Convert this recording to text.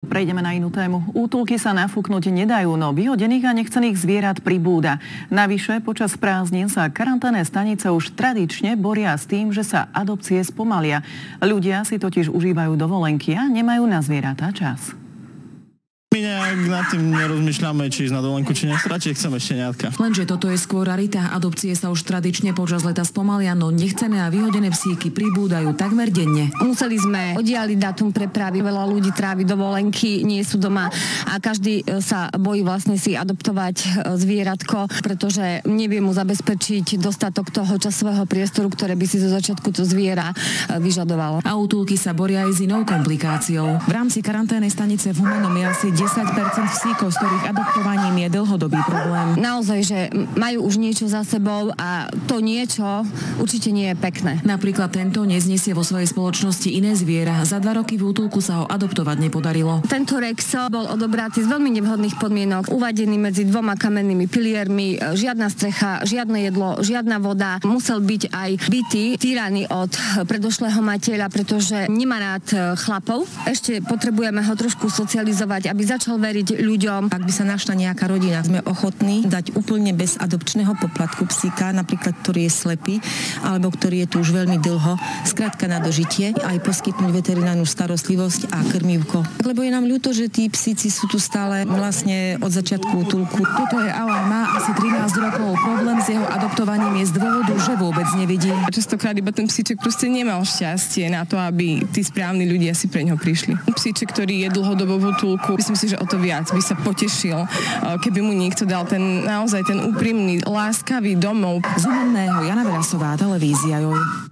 Prejdeme na inú tému. Útulky sa nafúknuť nedajú, no vyhodených a nechcených zvierat pribúda. Navyše, počas prázdnin sa karanténne stanice už tradične boria s tým, že sa adopcie spomalia. Ľudia si totiž užívajú dovolenky a nemajú na zvieratá čas. My nejak nad tým nerozmýšľame, či ísť na dovolenku, či nech. Radšej chceme šteniatka. Lenže toto je skôr rarita. Adopcie sa už tradične počas leta spomalia, no nechcené a vyhodené psíky pribúdajú takmer denne. Museli sme oddialiť dátum prepravy. Veľa ľudí trávi dovolenky, nie sú doma a každý sa bojí vlastne si adoptovať zvieratko, pretože nevie mu zabezpečiť dostatok toho časového priestoru, ktoré by si zo začiatku to zviera vyžadovalo. A útulky sa boria aj s inou komplikáciou. V rámci karanténnej stanice v Humennom je asi 10% psíkov, z ktorých adoptovaním je dlhodobý problém. Naozaj, že majú už niečo za sebou a to niečo určite nie je pekné. Napríklad tento neznesie vo svojej spoločnosti iné zviera. Za 2 roky v útulku sa ho adoptovať nepodarilo. Tento Rexo bol odobratý z veľmi nevhodných podmienok, uvadený medzi 2 kamennými piliermi, žiadna strecha, žiadne jedlo, žiadna voda. Musel byť aj bitý, týraný od predošlého majiteľa, pretože nemá rád chlapov. Ešte potrebujeme ho trošku socializovať, aby začal veriť ľuďom. Ak by sa našla nejaká rodina, sme ochotní dať úplne bez adopčného poplatku psíka, napríklad ktorý je slepý, alebo ktorý je tu už veľmi dlho, skrátka na dožitie, aj poskytnúť veterinárnu starostlivosť a krmívko. Lebo je nám ľúto, že tí psíci sú tu stále vlastne od začiatku útulku. Toto je Alan, má asi 13 rokov. Problém s jeho adoptovaním je z dôvodu, že vôbec nevidí. Častokrát iba ten psíček proste nemal šťastie na to, aby tí správni ľudia si pre ňo prišli. Psíček, ktorý je dlhodobo v útulku, myslím si, že o to viac by sa potešil, keby mu niekto dal naozaj ten úprimný, láskavý domov. Z Humenného Jana Verasová, televízia Joj.